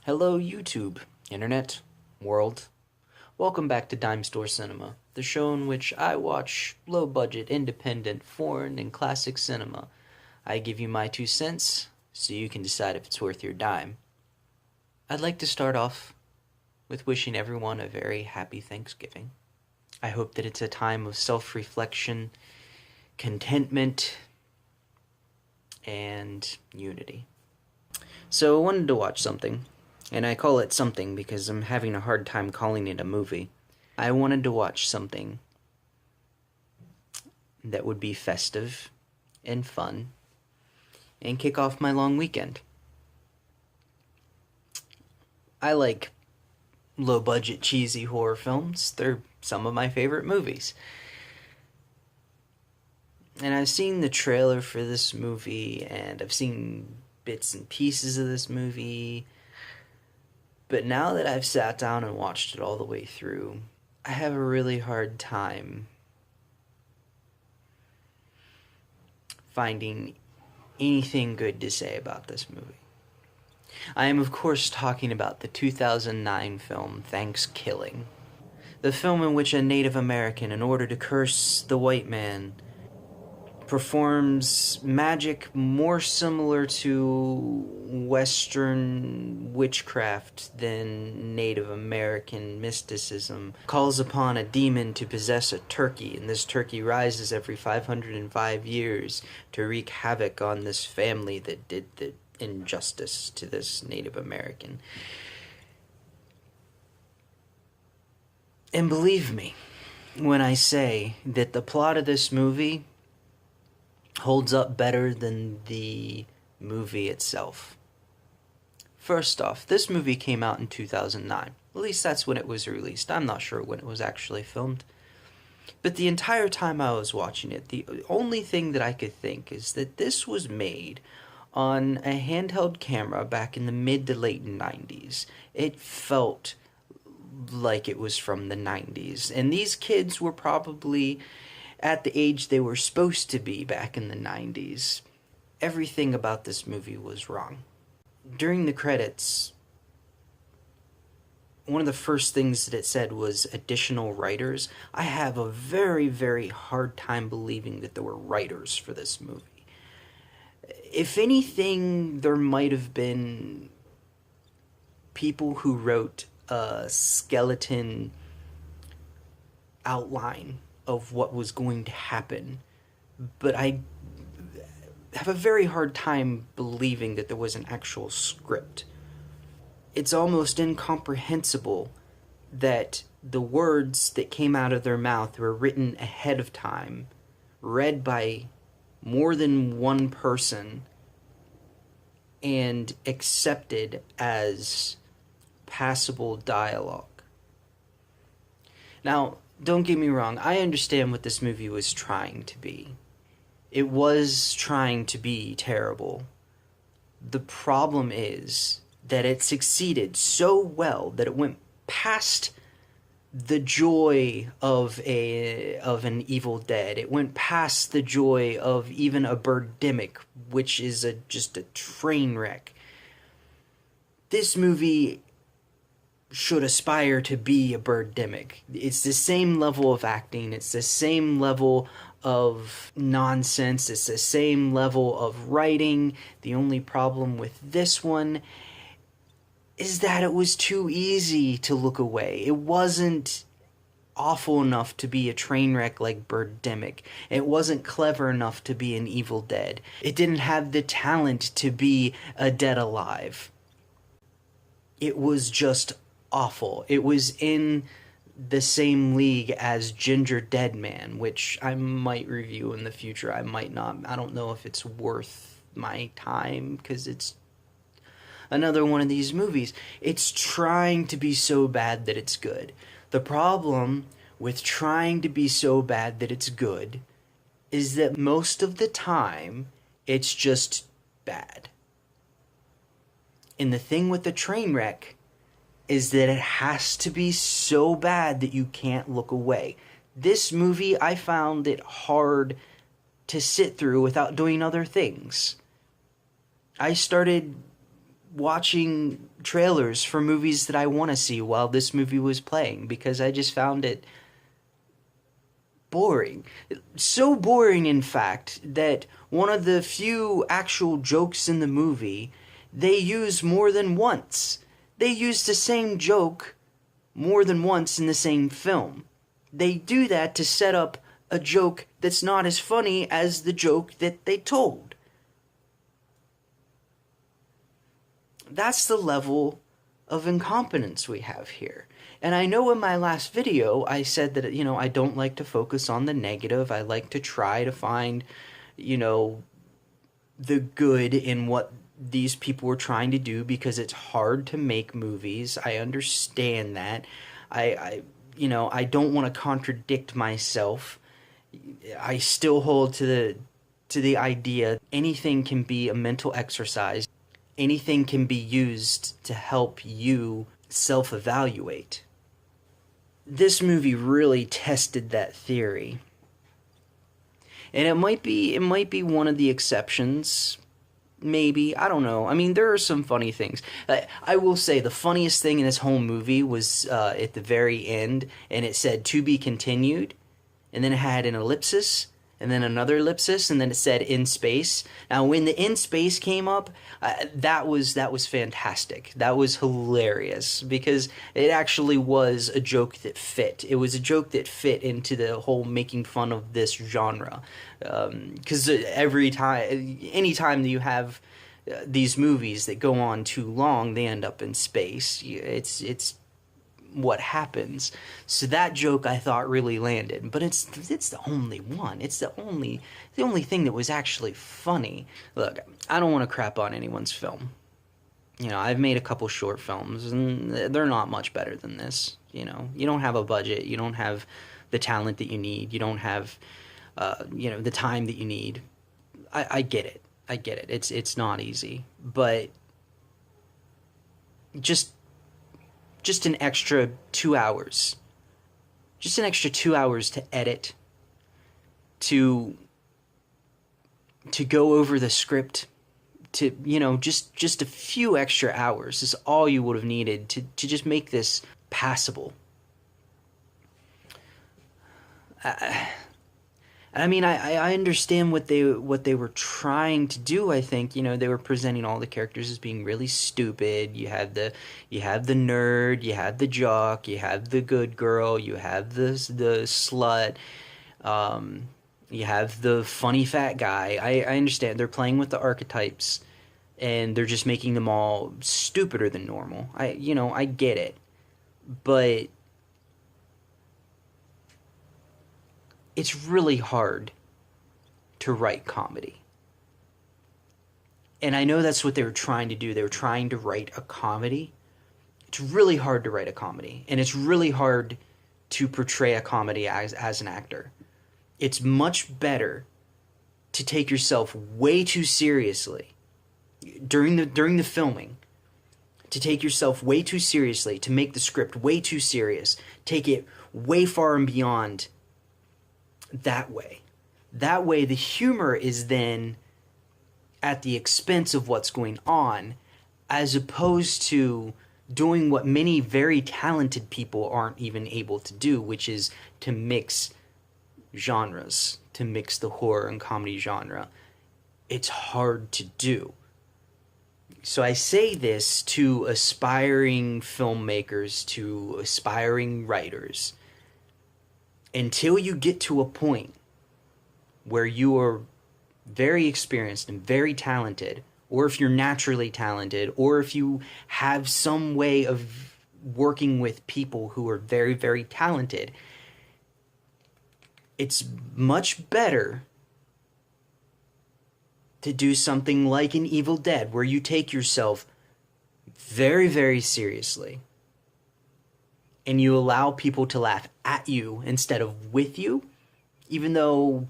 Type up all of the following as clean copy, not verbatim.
Hello YouTube, Internet, World. Welcome back to Dime Store Cinema, the show in which I watch low-budget, independent, foreign, and classic cinema. I give you my 2 cents, so you can decide if it's worth your dime. I'd like to start off with wishing everyone a very happy Thanksgiving. I hope that it's a time of self-reflection, contentment, and unity. So I wanted to watch something. And I call it something because I'm having a hard time calling it a movie. I wanted to watch something that would be festive and fun and kick off my long weekend. I like low-budget, cheesy horror films. They're some of my favorite movies. And I've seen the trailer for this movie, and I've seen bits and pieces of this movie. But now that I've sat down and watched it all the way through, I have a really hard time finding anything good to say about this movie. I am, of course, talking about the 2009 film Thankskilling. The film in which a Native American, in order to curse the white man, performs magic more similar to Western witchcraft than Native American mysticism, calls upon a demon to possess a turkey, and this turkey rises every 505 years to wreak havoc on this family that did the injustice to this Native American. And believe me when I say that the plot of this movie holds up better than the movie itself. First off, this movie came out in 2009. At least that's when it was released. I'm not sure when it was actually filmed. But the entire time I was watching it, the only thing that I could think is that this was made on a handheld camera back in the mid to late 90s. It felt like it was from the 90s. And these kids were probably at the age they were supposed to be back in the 90s. Everything about this movie was wrong. During the credits, one of the first things that it said was additional writers. I have a very, very hard time believing that there were writers for this movie. If anything, there might have been people who wrote a skeleton outline of what was going to happen, but I have a very hard time believing that there was an actual script. It's almost incomprehensible that the words that came out of their mouth were written ahead of time, read by more than one person, and accepted as passable dialogue. Now, don't get me wrong, I understand what this movie was trying to be. It was trying to be terrible. The problem is that it succeeded so well that it went past the joy of an Evil Dead. It went past the joy of even a Birdemic, which is just a train wreck. This movie should aspire to be a Birdemic. It's the same level of acting, it's the same level of nonsense, it's the same level of writing. The only problem with this one is that it was too easy to look away. It wasn't awful enough to be a train wreck like Birdemic. It wasn't clever enough to be an Evil Dead. It didn't have the talent to be a Dead Alive. It was just awful. It was in the same league as Ginger Dead Man, which I might review in the future. I might not. I don't know if it's worth my time, because it's another one of these movies. It's trying to be so bad that it's good. The problem with trying to be so bad that it's good is that most of the time, it's just bad. And the thing with the train wreck is that it has to be so bad that you can't look away. This movie, I found it hard to sit through without doing other things. I started watching trailers for movies that I want to see while this movie was playing, because I just found it boring. So boring, in fact, that one of the few actual jokes in the movie they use more than once. They use the same joke more than once in the same film. They do that to set up a joke that's not as funny as the joke that they told. That's the level of incompetence we have here. And I know in my last video I said that, I don't like to focus on the negative. I like to try to find, the good in what these people were trying to do, because it's hard to make movies. I understand that. I don't want to contradict myself. I still hold to the idea anything can be a mental exercise. Anything can be used to help you self-evaluate. This movie really tested that theory. And it might be one of the exceptions. Maybe. I don't know. I mean, there are some funny things. I will say the funniest thing in this whole movie was at the very end, and it said "to be continued," and then it had an ellipsis, and then another ellipsis, and then it said "in space." Now, when the "in space" came up, that was fantastic. That was hilarious, because it actually was a joke that fit. It was a joke that fit into the whole making fun of this genre. Because anytime that you have these movies that go on too long, they end up in space. It's what happens. So that joke I thought really landed, but it's the only one. It's the only thing that was actually funny. Look, I don't want to crap on anyone's film. I've made a couple short films, and they're not much better than this. You don't have a budget. You don't have the talent that you need. You don't have the time that you need. I get it. I get it. It's not easy, but just an extra 2 hours. Just an extra 2 hours to edit, to go over the script, to, just a few extra hours is all you would have needed to just make this passable. I mean, I understand what they were trying to do. I think they were presenting all the characters as being really stupid. You have the nerd, you have the jock, you have the good girl, you have the slut, you have the funny fat guy. I understand they're playing with the archetypes, and they're just making them all stupider than normal. I get it, but it's really hard to write comedy. And I know that's what they were trying to do. They were trying to write a comedy. It's really hard to write a comedy. And it's really hard to portray a comedy as an actor. It's much better to take yourself way too seriously during the filming. To take yourself way too seriously, to make the script way too serious. Take it way far and beyond that way. That way, the humor is then at the expense of what's going on, as opposed to doing what many very talented people aren't even able to do, which is to mix genres, to mix the horror and comedy genre. It's hard to do. So I say this to aspiring filmmakers, to aspiring writers. Until you get to a point where you are very experienced and very talented, or if you're naturally talented, or if you have some way of working with people who are very, very talented, it's much better to do something like an Evil Dead, where you take yourself very, very seriously. And you allow people to laugh at you instead of with you, even though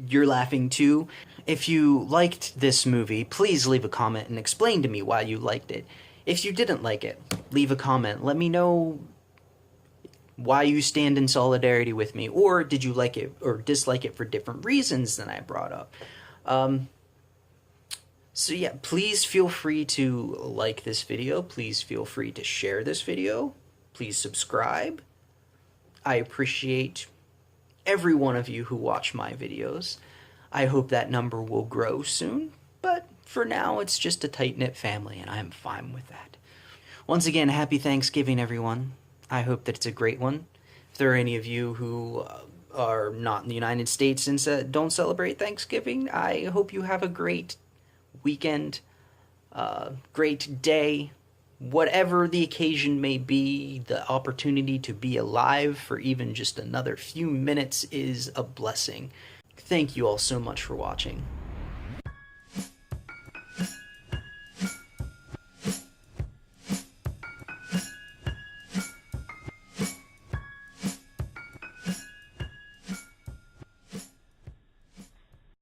you're laughing too. If you liked this movie, please leave a comment and explain to me why you liked it. If you didn't like it, leave a comment. Let me know why you stand in solidarity with me, or did you like it or dislike it for different reasons than I brought up. So yeah, please feel free to like this video. Please feel free to share this video. Please subscribe. I appreciate every one of you who watch my videos. I hope that number will grow soon, but for now it's just a tight-knit family and I'm fine with that. Once again, happy Thanksgiving, everyone. I hope that it's a great one. If there are any of you who are not in the United States and don't celebrate Thanksgiving, I hope you have a great weekend, great day. Whatever the occasion may be, the opportunity to be alive for even just another few minutes is a blessing. Thank you all so much for watching.